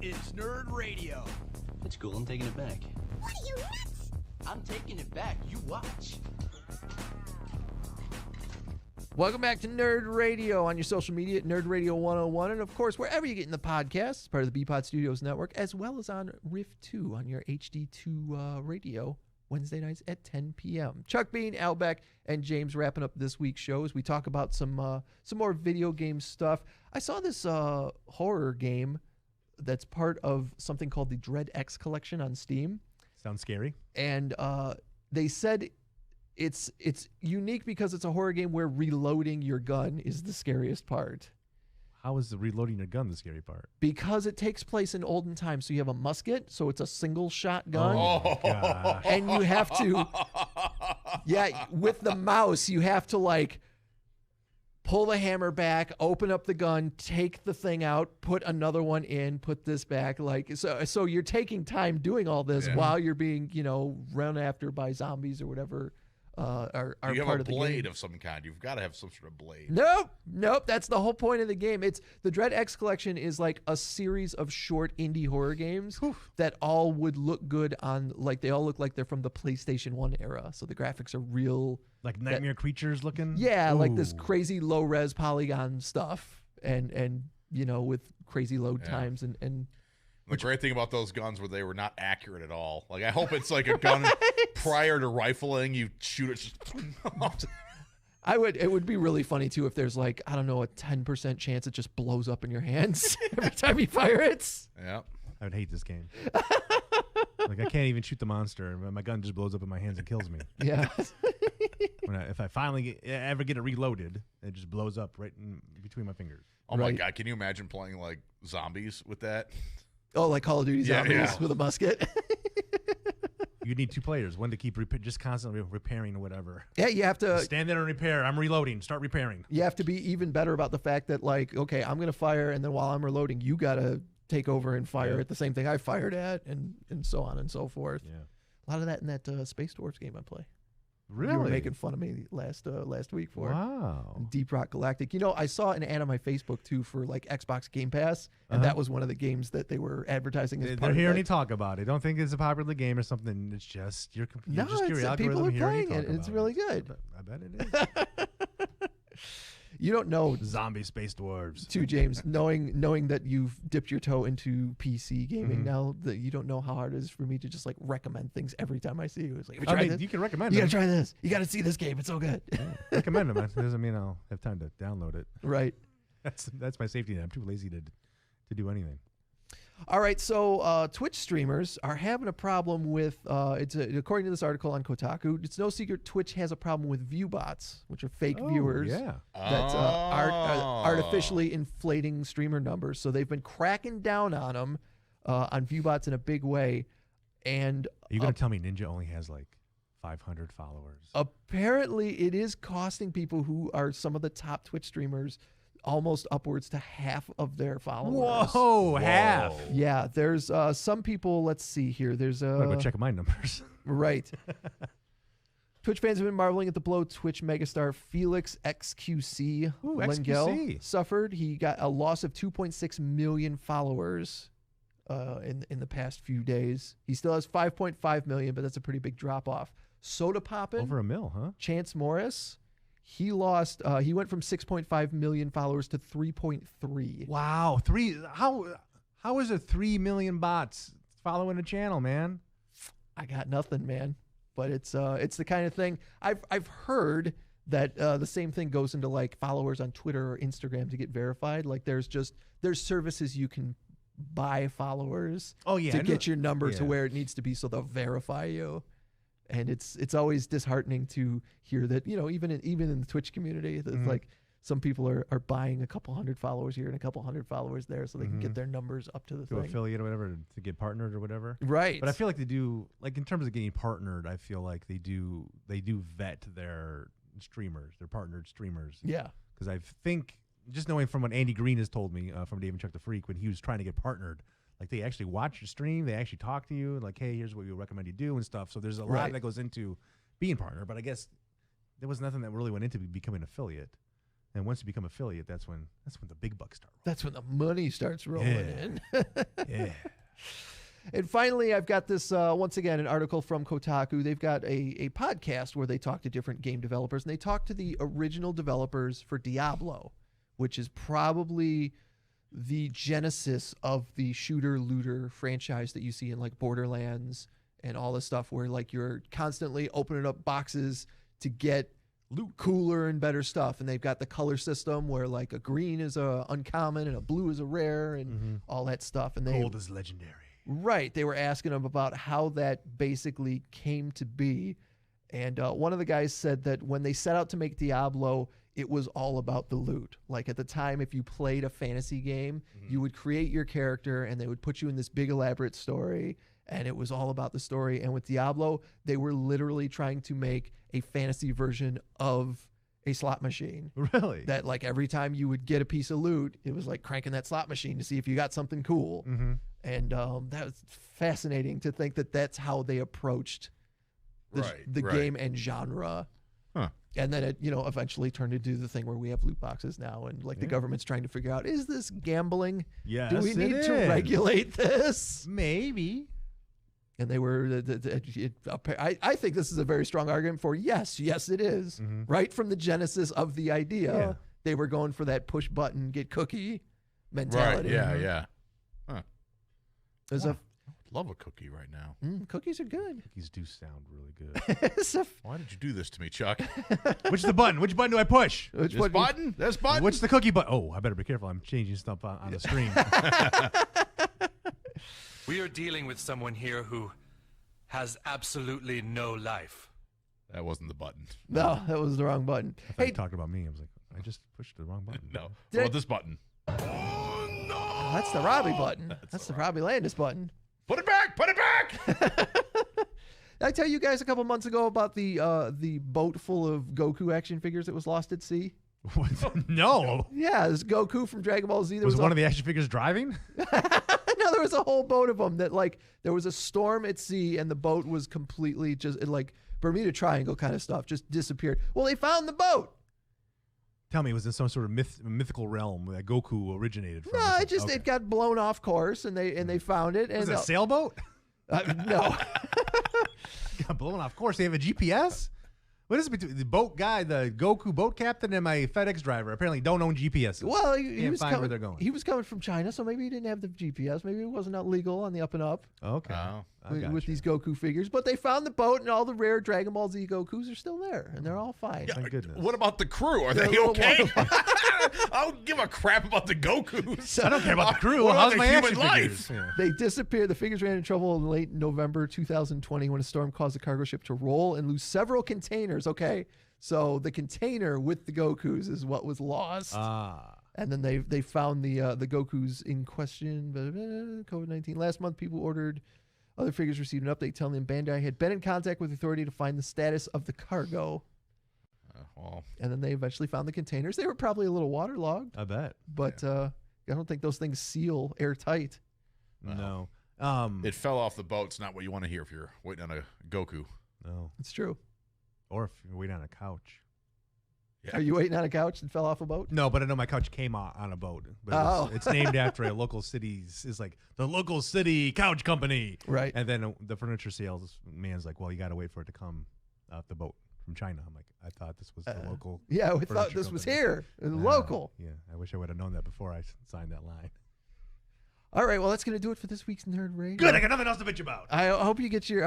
is Nerd Radio. That's cool. I'm taking it back. What are you, nuts? I'm taking it back. You watch. Welcome back to Nerd Radio on your social media at Nerd Radio 101. And, of course, wherever you get in the podcast, part of the BPod Studios Network, as well as on Riff 2 on your HD2 radio, Wednesday nights at 10 p.m. Chuck Bean, Al Beck, and James wrapping up this week's show as we talk about some more video game stuff. I saw this horror game that's part of something called the Dread X collection on Steam. Sounds scary. And they said it's unique because it's a horror game where reloading your gun is the scariest part. How is the reloading your gun the scary part? Because it takes place in olden times. So you have a musket, so it's a single shot gun. Oh, gosh. And you have to, with the mouse, you have to like pull the hammer back, open up the gun, take the thing out, put another one in, put this back. Like so you're taking time doing all this while you're being, run after by zombies or whatever. Are you part have of a the blade game. of some kind. You've got to have some sort of blade. Nope. That's the whole point of the game. It's the Dread X collection is like a series of short indie horror games that all would look good on, like they all look like they're from the PlayStation 1 era. So the graphics are real. Like Nightmare Creatures looking? Yeah, like this Ooh. crazy low res polygon stuff and with crazy load times and the great thing about those guns were they were not accurate at all. Like, I hope it's like a gun prior to rifling, you shoot it. Just it would be really funny too if there's like, I don't know, a 10% chance it just blows up in your hands every time you fire it. Yeah. I would hate this game. Like, I can't even shoot the monster. My gun just blows up in my hands and kills me. Yeah. If I finally ever get it reloaded, it just blows up right in between my fingers. Oh, my God. Can you imagine playing, like, zombies with that? Oh, like Call of Duty zombies with a musket? You need two players, one to keep just constantly repairing or whatever. Yeah, you have to stand there and repair. I'm reloading. Start repairing. You have to be even better about the fact that, like, okay, I'm going to fire, and then while I'm reloading, you got to take over and fire at the same thing I fired at, and so on and so forth. Yeah. A lot of that in that Space Dwarfs game I play. Really? You were making fun of me last week for Wow. Deep Rock Galactic. I saw an ad on my Facebook too for like Xbox Game Pass, and that was one of the games that they were advertising as part They're of hearing it. you talk about it. Don't think it's a popular game or something. It's just your No, just your algorithm people are hearing you playing talk it. It's about really good. I bet it is. You don't know Zombie Space Dwarves. too, James, knowing that you've dipped your toe into PC gaming now, that you don't know how hard it is for me to just like recommend things every time I see you. It's like, have you tried this? You can recommend You them. gotta try this. You gotta see this game. It's so good. Recommend them. That doesn't mean I'll have time to download it. Right. That's my safety net. I'm too lazy to do anything. All right, so Twitch streamers are having a problem with, according to this article on Kotaku, it's no secret Twitch has a problem with view bots, which are fake viewers that are artificially inflating streamer numbers. So they've been cracking down on them, on view bots in a big way. And Are you going to tell me Ninja only has like 500 followers? Apparently it is costing people who are some of the top Twitch streamers almost upwards to half of their followers. Whoa, half. Yeah, there's some people, let's see here. There's I'm going to go check my numbers. Right. Twitch fans have been marveling at the blow Twitch megastar Felix XQC Lengel suffered. He got a loss of 2.6 million followers in the past few days. He still has 5.5 million, but that's a pretty big drop off. Soda Poppin'. Over a mil, huh? Chance Morris. He lost. He went from 6.5 million followers to 3.3. Wow, how is it 3 million bots following a channel, man? I got nothing, man. But it's the kind of thing I've heard that the same thing goes into like followers on Twitter or Instagram to get verified. Like there's services you can buy followers. To get your number to where it needs to be, so they'll verify you. And it's always disheartening to hear that, even in the Twitch community, that like some people are buying a couple hundred followers here and a couple hundred followers there so they can get their numbers up to the thing. Affiliate or whatever, to get partnered or whatever. Right. But I feel like they do, like in terms of getting partnered, I feel like they do vet their streamers, their partnered streamers. Yeah. Because I think, just knowing from what Andy Green has told me from Dave and Chuck the Freak, when he was trying to get partnered, like they actually watch your stream, they actually talk to you, like, hey, here's what we recommend you do and stuff. So there's a lot that goes into being partner. But I guess there was nothing that really went into becoming an affiliate. And once you become affiliate, that's when the big bucks start. That's when the money starts rolling in. Yeah. And finally, I've got this, once again, an article from Kotaku. They've got a podcast where they talk to different game developers, and they talk to the original developers for Diablo, which is probably the genesis of the shooter-looter franchise that you see in, like, Borderlands and all this stuff where, like, you're constantly opening up boxes to get loot, cooler and better stuff. And they've got the color system where, like, a green is a uncommon and a blue is a rare and all that stuff. And Gold is legendary. Right. They were asking him about how that basically came to be. And one of the guys said that when they set out to make Diablo, it was all about the loot. Like at the time, if you played a fantasy game, you would create your character and they would put you in this big elaborate story. And it was all about the story. And with Diablo, they were literally trying to make a fantasy version of a slot machine. Really? That like every time you would get a piece of loot, it was like cranking that slot machine to see if you got something cool. And that was fascinating to think that that's how they approached the game and genre. And then it, eventually turned into the thing where we have loot boxes now, and like the government's trying to figure out, is this gambling? Yes, do we need to regulate this? Maybe. And they were, I think this is a very strong argument for yes, it is. Right from the genesis of the idea, they were going for that push button, get cookie mentality. Right, yeah. There's Love a cookie right now. Cookies are good. Cookies do sound really good. Why did you do this to me, Chuck? Which is the button? Which button do I push? This button? This button? What's the cookie button? Oh, I better be careful. I'm changing stuff on the stream. We are dealing with someone here who has absolutely no life. That wasn't the button. No, that was the wrong button. I thought you talked about me. I was like, I just pushed the wrong button. No. What about this button? Oh, that's the Robbie button. That's the Robbie Landis button. Put it back! Put it back! Did I tell you guys a couple months ago about the boat full of Goku action figures that was lost at sea? No. Yeah, this Goku from Dragon Ball Z. Was one of the action figures driving? No, there was a whole boat of them that, like, there was a storm at sea and the boat was completely just, like, Bermuda Triangle kind of stuff, just disappeared. Well, they found the boat. Tell me, it was in some sort of mythical realm that Goku originated from? No, it got blown off course, and they found it. And was it a sailboat? No. Got blown off course. They have a GPS? What is it between the boat guy, the Goku boat captain, and my FedEx driver? Apparently don't own GPS. Well, he was find where they're going. He was coming from China, so maybe he didn't have the GPS. Maybe it wasn't legal on the up and up. Okay. With these Goku figures. But they found the boat, and all the rare Dragon Ball Z Gokus are still there, and they're all fine. Yeah, Thank goodness. What about the crew? Are they okay? I don't give a crap about the Gokus. I don't care about the crew. What How's about my the action human figures? life? Yeah. They disappeared. The figures ran into trouble in late November 2020 when a storm caused the cargo ship to roll and lose several containers. Okay, so the container with the Gokus is what was lost. And then they found the Gokus in question. COVID-19. Last month, people ordered. Other figures received an update telling them Bandai had been in contact with the authority to find the status of the cargo. And then they eventually found the containers. They were probably a little waterlogged. I bet. But I don't think those things seal airtight. No. It fell off the boat. It's not what you want to hear if you're waiting on a Goku. No. It's true. Or if you're waiting on a couch. Yeah. Are you waiting on a couch and fell off a boat? No, but I know my couch came on a boat. But it's named after a local city's. It's like the local city couch company. Right. And then the furniture sales man's like, well, you got to wait for it to come off the boat from China. I'm like, I thought this was the local. Yeah, we thought furniture this was company. here, local. Yeah, I wish I would have known that before I signed that line. All right, well, that's gonna do it for this week's Nerd Radio. Good, I got nothing else to bitch about. I hope you get your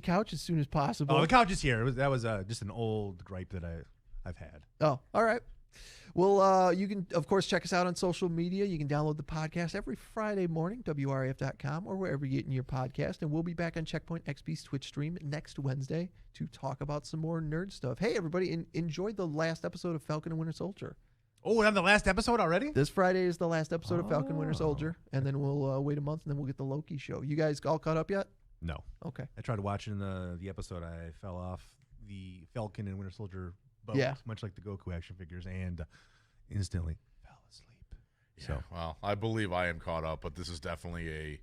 couch as soon as possible. Oh, the couch is here. That was just an old gripe that I've had. Oh, all right. Well, you can, of course, check us out on social media. You can download the podcast every Friday morning, WRAF.com, or wherever you're getting your podcast. And we'll be back on Checkpoint XP's Twitch stream next Wednesday to talk about some more nerd stuff. Hey, everybody, enjoy the last episode of Falcon and Winter Soldier. Oh, we're on the last episode already? This Friday is the last episode of Falcon and Winter Soldier. And then we'll wait a month, and then we'll get the Loki show. You guys all caught up yet? No. Okay. I tried watching the episode. I fell off the Falcon and Winter Soldier boat, much like the Goku action figures, and instantly fell asleep. Yeah, So, well, I believe I am caught up, but this is definitely a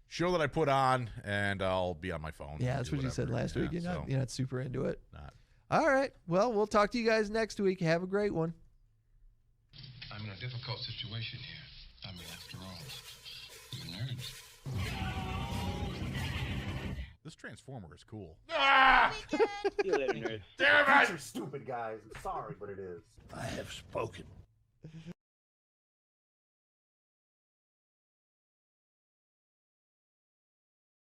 show that I put on, and I'll be on my phone. Yeah, that's what you said last week. Yeah, You're not super into it. not. All right. Well, we'll talk to you guys next week. Have a great one. I'm in a difficult situation here. I mean, after all, we're nerds. This Transformer is cool. See you later, nerds. Damn it! You're stupid, guys. I'm sorry, but it is. I have spoken.